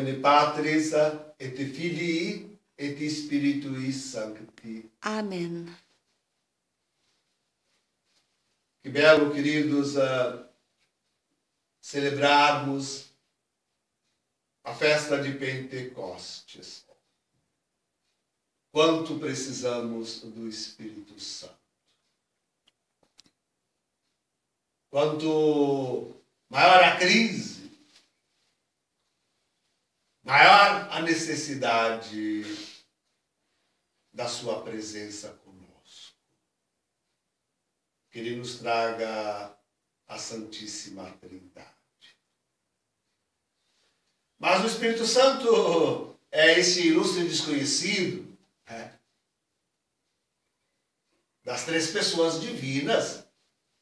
nomine Patris et Filii et Spiritui Sancti. Amém. Que belo, queridos, celebrarmos a festa de Pentecostes. Quanto precisamos do Espírito Santo. Quanto maior a crise, maior a necessidade da sua presença conosco. Que Ele nos traga a Santíssima Trindade. Mas o Espírito Santo é esse ilustre desconhecido, das três pessoas divinas.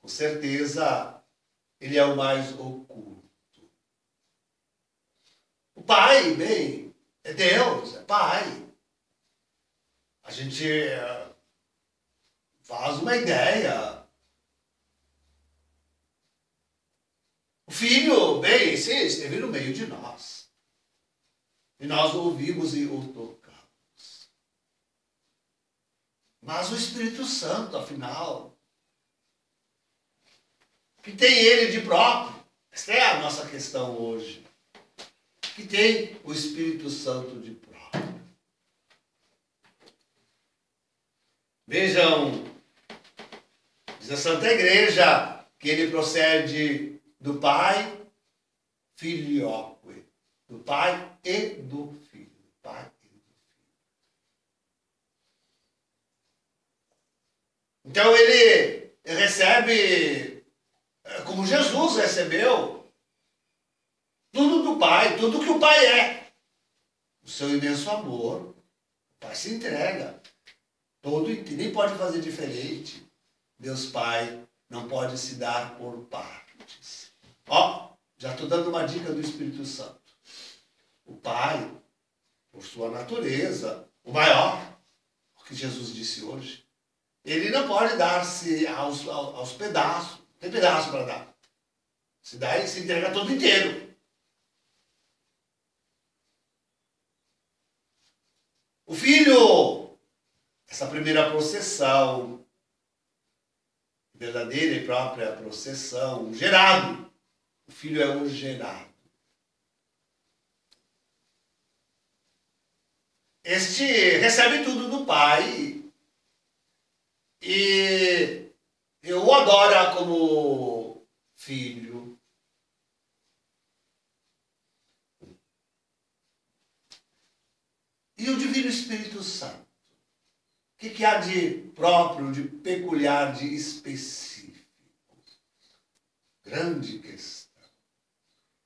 Com certeza, ele é o mais oculto. O Pai, bem, é Deus, é Pai. A gente faz uma ideia. O Filho, bem, esse esteve no meio de nós. E nós o ouvimos e o tocamos. Mas o Espírito Santo, afinal, que tem ele de próprio? Essa é a nossa questão hoje. Que tem o Espírito Santo de próprio. Vejam, diz a Santa Igreja que ele procede do Pai, filioque, do Pai e do Filho. Do Pai e do Filho. Então ele recebe, como Jesus recebeu, tudo do Pai, tudo que o Pai é. O seu imenso amor. O Pai se entrega. Todo, nem pode fazer diferente. Deus Pai não pode se dar por partes. Já estou dando uma dica do Espírito Santo. O Pai, por sua natureza, o maior, o que Jesus disse hoje, ele não pode dar-se aos pedaços. Não tem pedaço para dar. Se dá, ele se entrega todo inteiro. O Filho, essa primeira processão, verdadeira e própria processão, gerado. O Filho é o gerado. Este recebe tudo do Pai e o adora como filho. E o Divino Espírito Santo? O que há de próprio, de peculiar, de específico? Grande questão.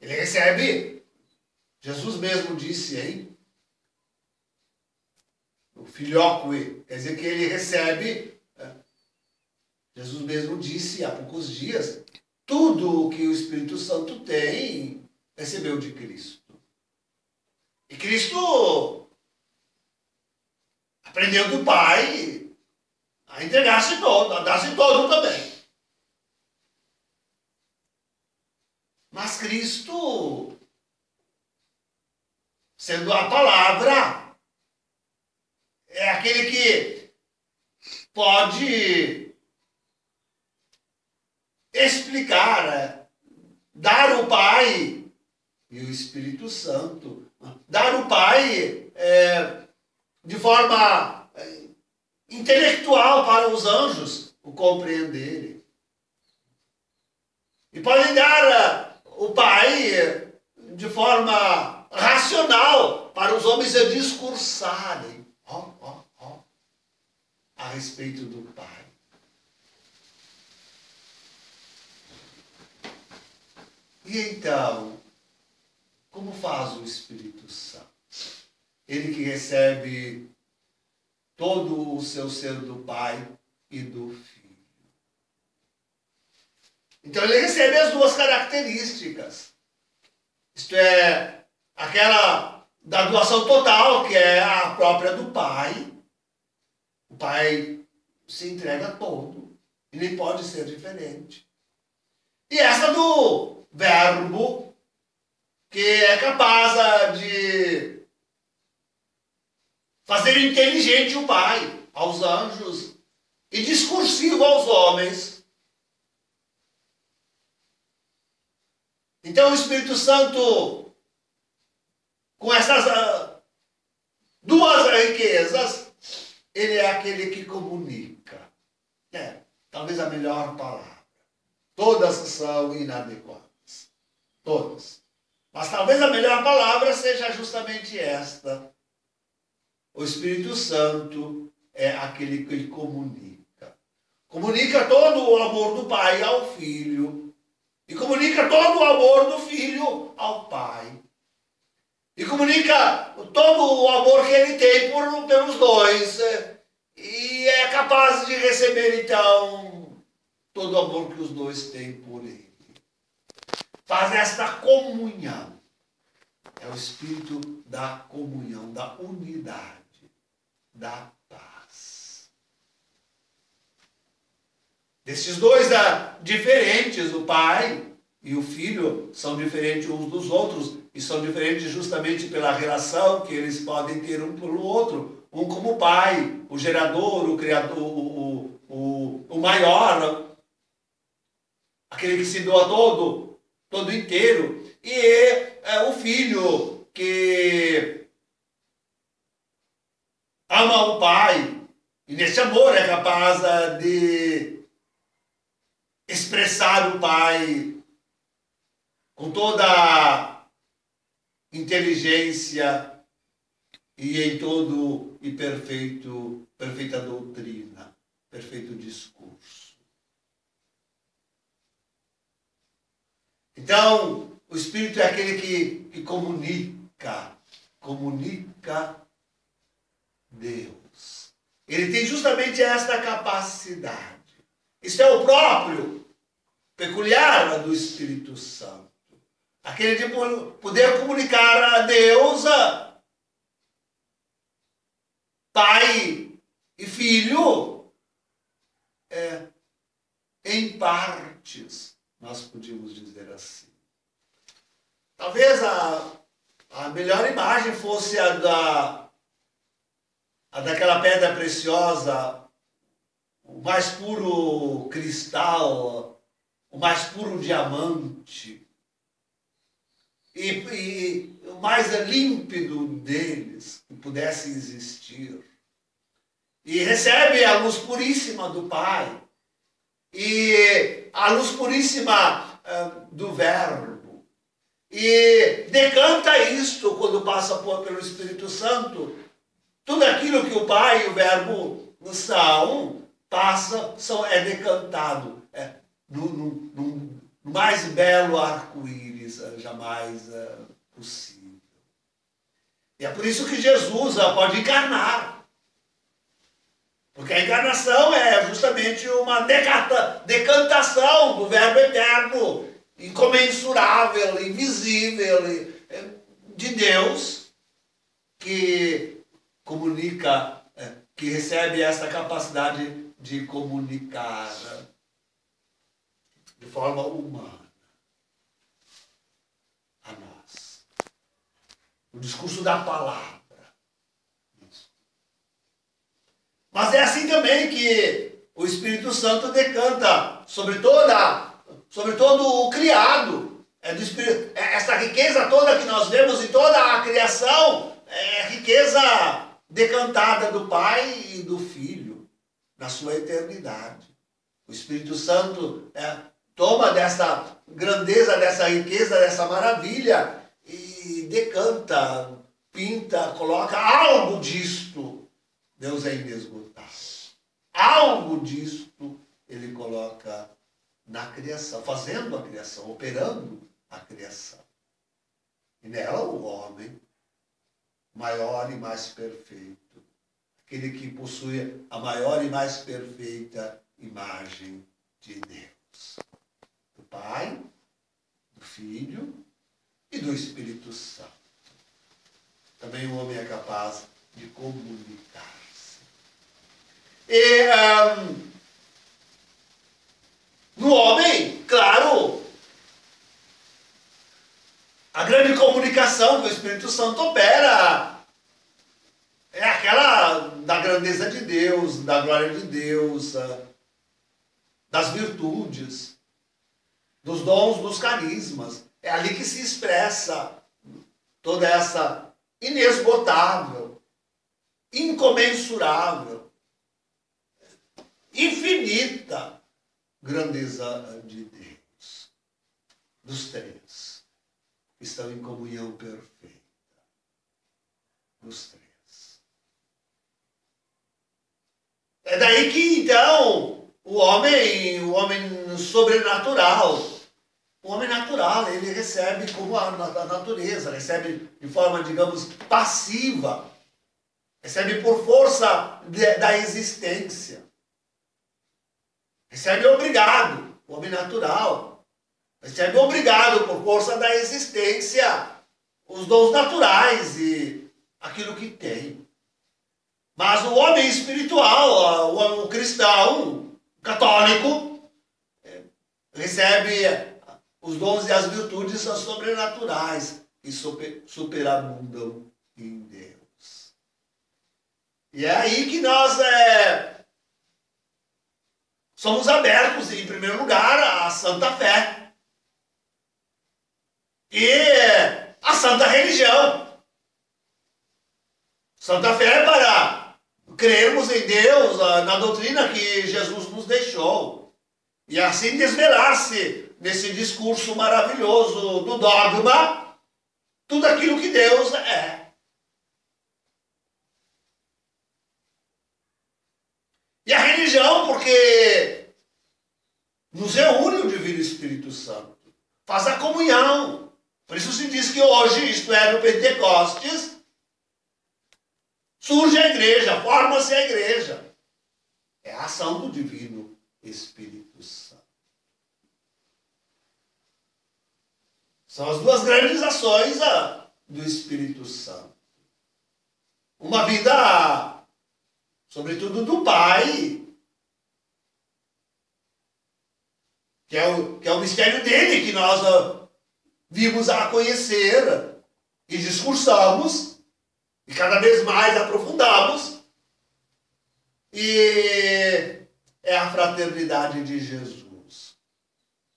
Ele recebe, Jesus mesmo disse, hein? O filioque, quer dizer que ele recebe, Jesus mesmo disse há poucos dias, tudo o que o Espírito Santo tem, recebeu de Cristo. E Cristo aprendeu do Pai a entregar-se todo, a dar-se todo também. Mas Cristo, sendo a palavra, é aquele que pode explicar, dar o Pai e o Espírito Santo, dar o Pai de forma intelectual para os anjos o compreenderem. E podem dar o Pai de forma racional para os homens discursarem a respeito do Pai. E então, como faz o Espírito Santo? Ele que recebe todo o seu ser do Pai e do Filho. Então ele recebe as duas características. Isto é, aquela da doação total, que é a própria do Pai. O Pai se entrega todo. E nem pode ser diferente. E essa do Verbo, que é capaz de inteligente o Pai aos anjos e discursivo aos homens. Então o Espírito Santo, com essas duas riquezas, ele é aquele que comunica. Talvez a melhor palavra. Todas são inadequadas. Todas. Mas talvez a melhor palavra seja justamente esta. O Espírito Santo é aquele que comunica. Comunica todo o amor do Pai ao Filho. E comunica todo o amor do Filho ao Pai. E comunica todo o amor que ele tem pelos dois. E é capaz de receber, então, todo o amor que os dois têm por ele. Faz esta comunhão. É o espírito da comunhão, da unidade, da paz. Desses dois diferentes, o Pai e o Filho, são diferentes uns dos outros, e são diferentes justamente pela relação que eles podem ter um pelo outro. Um como o Pai, o gerador, o criador, o maior, aquele que se doa todo inteiro, e o Filho que ama o Pai, e nesse amor é capaz de expressar o Pai com toda a inteligência e em todo e perfeita doutrina, perfeito discurso. Então, o Espírito é aquele que comunica Deus. Ele tem justamente esta capacidade. Isso é o próprio, peculiar do Espírito Santo. Aquele de poder comunicar a Deus, Pai e Filho, em partes, nós podíamos dizer assim. Talvez a melhor imagem fosse a daquela pedra preciosa, o mais puro cristal, o mais puro diamante, e o mais límpido deles que pudesse existir. E recebe a luz puríssima do Pai, e a luz puríssima do Verbo, e decanta isto quando passa pelo Espírito Santo. Tudo aquilo que o Pai e o Verbo é decantado no mais belo arco-íris jamais possível. E é por isso que Jesus pode encarnar. Porque a encarnação é justamente uma decantação do Verbo eterno, incomensurável, invisível, de Deus, que comunica, que recebe essa capacidade de comunicar de forma humana a nós. O discurso da palavra. Mas é assim também que o Espírito Santo decanta sobre todo o criado. Essa riqueza toda que nós vemos em toda a criação é riqueza decantada do Pai e do Filho na sua eternidade. O Espírito Santo toma dessa grandeza, dessa riqueza, dessa maravilha e decanta, pinta, coloca algo disto. Deus é inesgotável. Algo disto ele coloca na criação, fazendo a criação, operando a criação. E nela o homem, maior e mais perfeito, aquele que possui a maior e mais perfeita imagem de Deus. Do Pai, do Filho e do Espírito Santo. Também o homem é capaz de comunicar-se. E no homem, claro, a grande comunicação que o Espírito Santo opera é aquela da grandeza de Deus, da glória de Deus, das virtudes, dos dons, dos carismas. É ali que se expressa toda essa inesgotável, incomensurável, infinita grandeza de Deus. Dos três que estão em comunhão perfeita. Dos três. É daí que, então, o homem sobrenatural, o homem natural, ele recebe como a natureza, recebe de forma, digamos, passiva, recebe por força da existência, recebe obrigado, o homem natural, recebe obrigado por força da existência, os dons naturais e aquilo que tem. Mas o homem espiritual, o cristão, o católico, recebe os dons e as virtudes sobrenaturais que superabundam em Deus. E é aí que nós somos abertos, em primeiro lugar, à santa fé e à santa religião. Santa fé é para crermos em Deus, na doutrina que Jesus nos deixou. E assim desvelar-se nesse discurso maravilhoso do dogma, tudo aquilo que Deus é. E a religião, porque nos reúne o Divino Espírito Santo, faz a comunhão. Por isso se diz que hoje, isto é, no Pentecostes, surge a igreja, forma-se a igreja. É a ação do Divino Espírito Santo. São as duas grandes ações do Espírito Santo. Uma vida, sobretudo, do Pai, que é o mistério dele que nós vimos a conhecer e discursamos, e cada vez mais aprofundamos, e é a fraternidade de Jesus.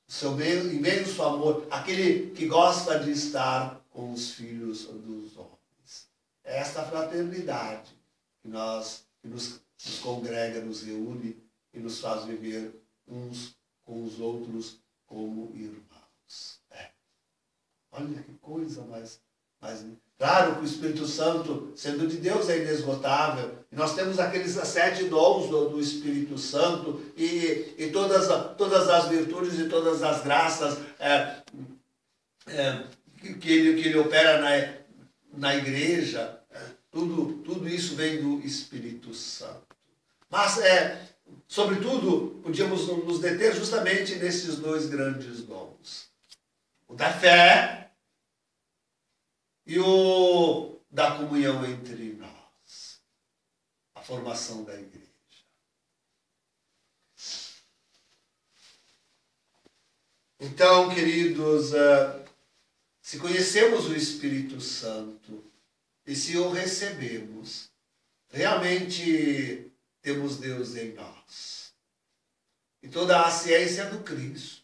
O seu imenso amor, aquele que gosta de estar com os filhos dos homens. É esta fraternidade que nos congrega, nos reúne e nos faz viver uns com os outros como irmãos. Olha que coisa mais. Claro que o Espírito Santo, sendo de Deus, é inesgotável. E nós temos aqueles 7 dons do Espírito Santo e todas as virtudes e todas as graças que ele opera na igreja. Tudo isso vem do Espírito Santo. Mas, sobretudo, podíamos nos deter justamente nesses 2 grandes dons. O da fé e o da comunhão entre nós. A formação da igreja. Então, queridos, se conhecemos o Espírito Santo e se o recebemos, realmente temos Deus em nós. E toda a ciência do Cristo.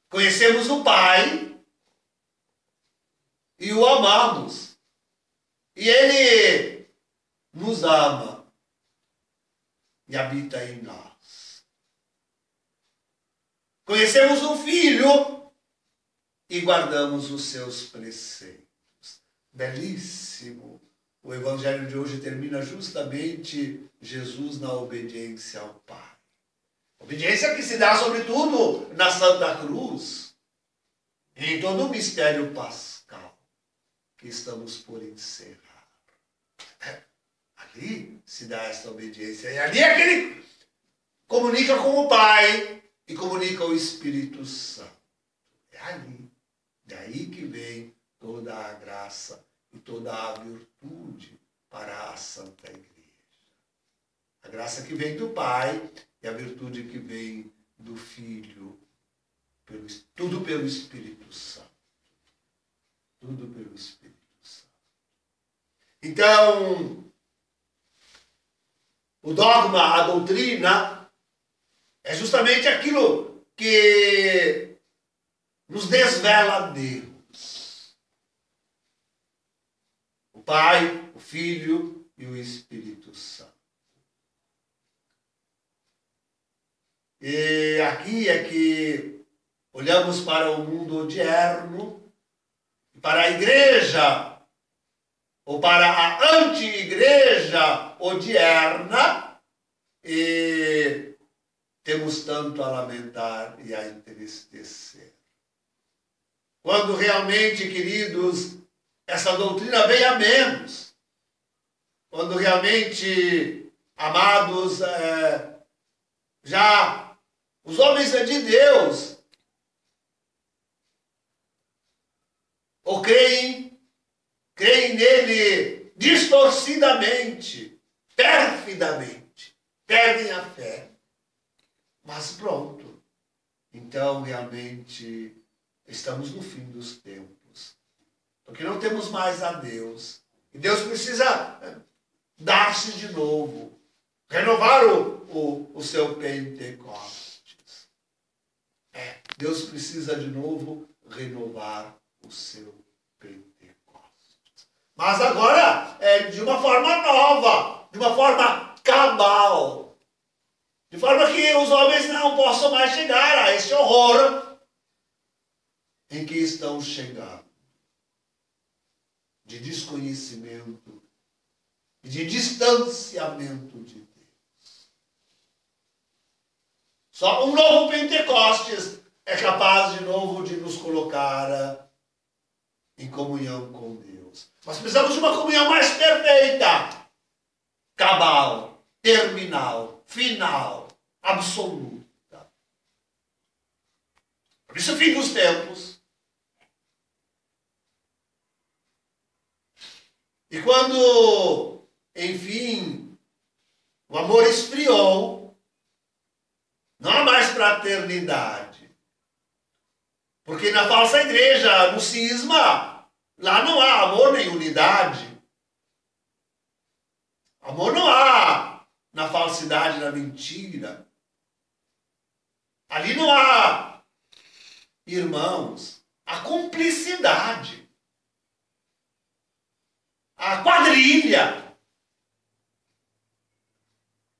Conhecemos o Pai e o amamos. E Ele nos ama e habita em nós. Conhecemos o Filho e guardamos os seus preceitos. Belíssimo. O Evangelho de hoje termina justamente Jesus na obediência ao Pai. Obediência que se dá, sobretudo, na Santa Cruz, e em todo o mistério pascal que estamos por encerrar. Ali se dá essa obediência, e ali é que ele comunica com o Pai e comunica o Espírito Santo. É ali, daí que vem toda a graça e toda a virtude para a Santa Igreja. A graça que vem do Pai e a virtude que vem do Filho, tudo pelo Espírito Santo. Tudo pelo Espírito Santo. Então, o dogma, a doutrina, é justamente aquilo que nos desvela Deus. O Pai, o Filho e o Espírito Santo. E aqui é que olhamos para o mundo odierno, para a igreja, ou para a anti-igreja odierna, e temos tanto a lamentar e a entristecer. Quando realmente, queridos, essa doutrina vem a menos, quando realmente, amados, já os homens de Deus ou creem nele distorcidamente, perfidamente, perdem a fé. Mas pronto, então realmente estamos no fim dos tempos, porque não temos mais a Deus, e Deus precisa dar-se de novo, renovar o seu Pentecostes. Deus precisa de novo renovar o seu Pentecostes. Mas agora de uma forma nova, de uma forma cabal, de forma que os homens não possam mais chegar a esse horror em que estão chegando, de desconhecimento e de distanciamento de Deus. Só um novo Pentecostes é capaz de novo de nos colocar em comunhão com Deus. Mas precisamos de uma comunhão mais perfeita, cabal, terminal, final, absoluta. Por isso, o fim dos tempos. E quando, enfim, o amor esfriou, não há mais fraternidade. Porque na falsa igreja, no cisma, lá não há amor nem unidade. Amor não há na falsidade, na mentira. Ali não há, irmãos, a cumplicidade, a quadrilha.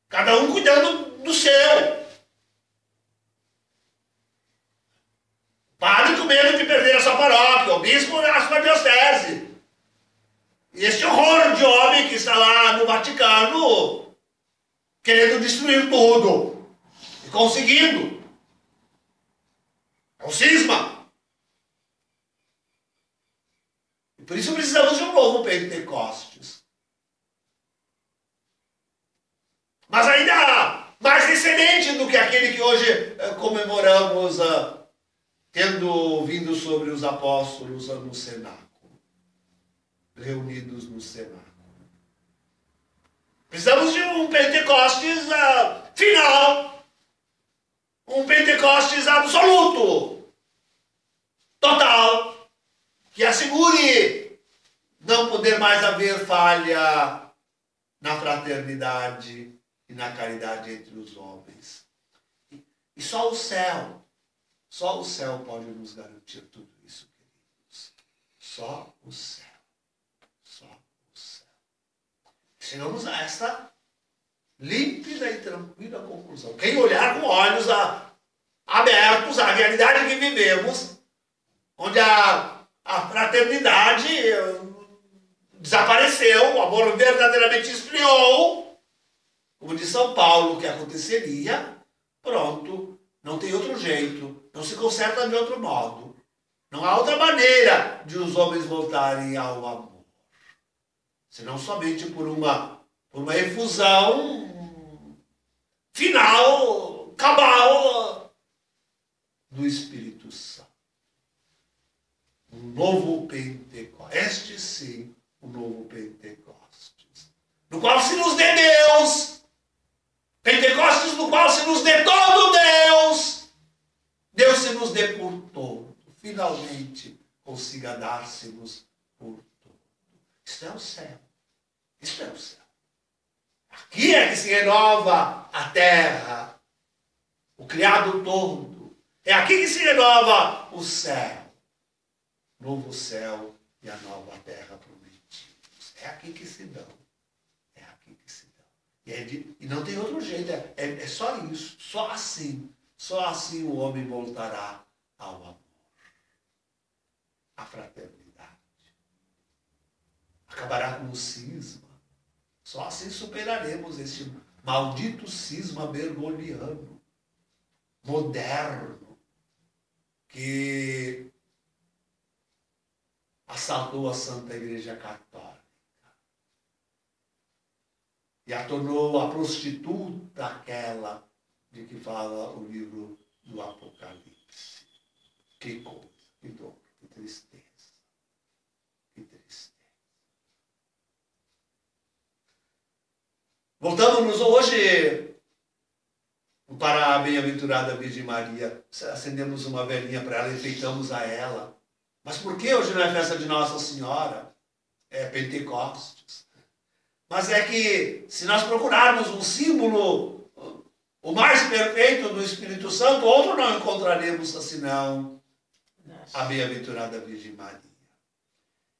Cada um cuidando do seu. Padre com medo de perder a sua paróquia, o bispo a sua diocese. E este horror de homem que está lá no Vaticano querendo destruir tudo. E conseguindo. É um cisma. E por isso precisamos de um novo Pentecostes. Mas ainda mais excelente do que aquele que hoje comemoramos, tendo vindo sobre os apóstolos no cenáculo, reunidos no cenáculo. Precisamos de um Pentecostes final, um Pentecostes absoluto, total, que assegure não poder mais haver falha na fraternidade e na caridade entre os homens. E só o céu pode nos garantir tudo isso, queridos. Só o céu. Só o céu. Chegamos a esta límpida e tranquila conclusão. Quem olhar com olhos abertos à realidade que vivemos, onde a fraternidade desapareceu, o amor verdadeiramente esfriou, como diz São Paulo que aconteceria, pronto, não tem outro jeito. Não se conserta de outro modo. Não há outra maneira de os homens voltarem ao amor. Senão somente por uma efusão final, cabal do Espírito Santo. Um novo Pentecostes. Este sim, um novo Pentecostes. No qual se nos dê Deus. Pentecostes no qual se nos dê todo Deus. Deus se nos dê por todo, finalmente consiga dar-se-nos por todo. Isto é o céu. Isso é o céu. Aqui é que se renova a terra, o criado todo. É aqui que se renova o céu. Novo céu e a nova terra prometidos. É aqui que se dão. É aqui que se dão. E não tem outro jeito. É só isso. Só assim. Só assim o homem voltará ao amor. À fraternidade. Acabará com o cisma. Só assim superaremos este maldito cisma bergoliano, moderno, que assaltou a Santa Igreja Católica e a tornou a prostituta aquela de que fala o livro do Apocalipse. Que coisa, que dor, que tristeza, que tristeza. Voltamos hoje para a bem-aventurada Virgem Maria. Acendemos uma velhinha para ela, enfeitamos a ela. Mas por que hoje não é festa de Nossa Senhora? É Pentecostes. Mas é que se nós procurarmos um símbolo, o mais perfeito do Espírito Santo, outro não encontraremos senão a bem-aventurada Virgem Maria.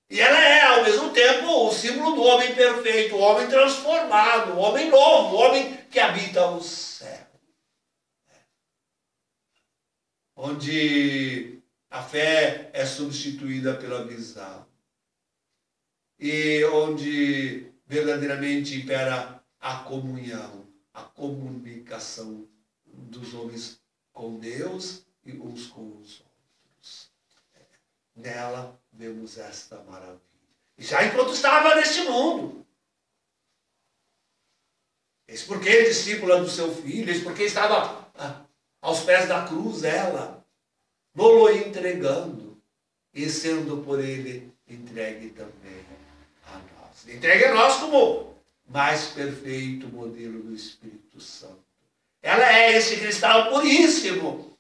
E ela é, ao mesmo tempo, o símbolo do homem perfeito, o homem transformado, o homem novo, o homem que habita o céu. Onde a fé é substituída pela visão. E onde verdadeiramente impera a comunhão, a comunicação dos homens com Deus e uns com os outros. Nela vemos esta maravilha. E já enquanto estava neste mundo. Eis porque discípula do seu filho, eis porque estava aos pés da cruz ela, no entregando, e sendo por ele entregue também a nós. Entregue a nós como mais perfeito modelo do Espírito Santo. Ela é esse cristal puríssimo,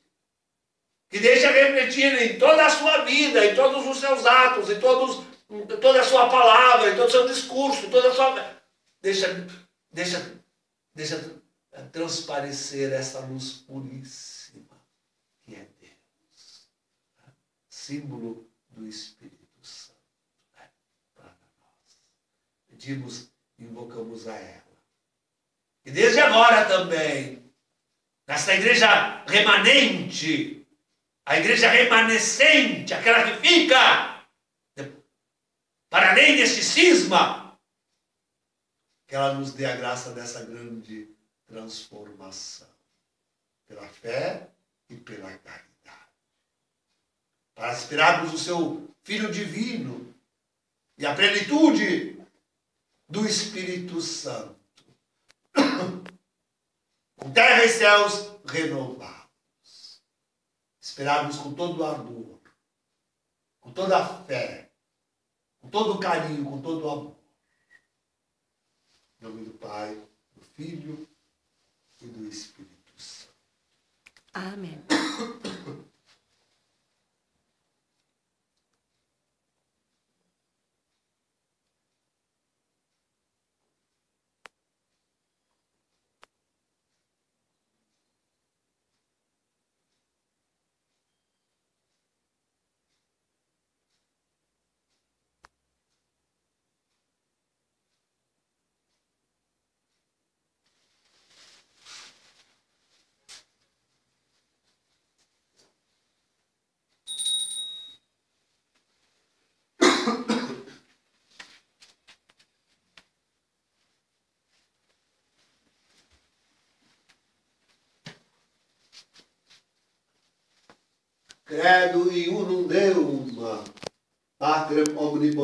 que deixa refletir em toda a sua vida, em todos os seus atos, em toda a sua palavra, em todo o seu discurso, toda a sua... Deixa transparecer essa luz puríssima, que é Deus. Símbolo do Espírito Santo. Para nós. Pedimos, invocamos a ela. E desde agora também, nesta igreja remanente, a igreja remanescente, aquela que fica para além deste cisma, que ela nos dê a graça dessa grande transformação, pela fé e pela caridade. Para esperarmos o seu Filho Divino e a plenitude do Espírito Santo, com terra e céus renovados. Esperarmos com todo o ardor, com toda a fé, com todo o carinho, com todo o amor. Em nome do Pai, do Filho e do Espírito Santo. Amém. Credo in unum Deum, Patrem omnipotens,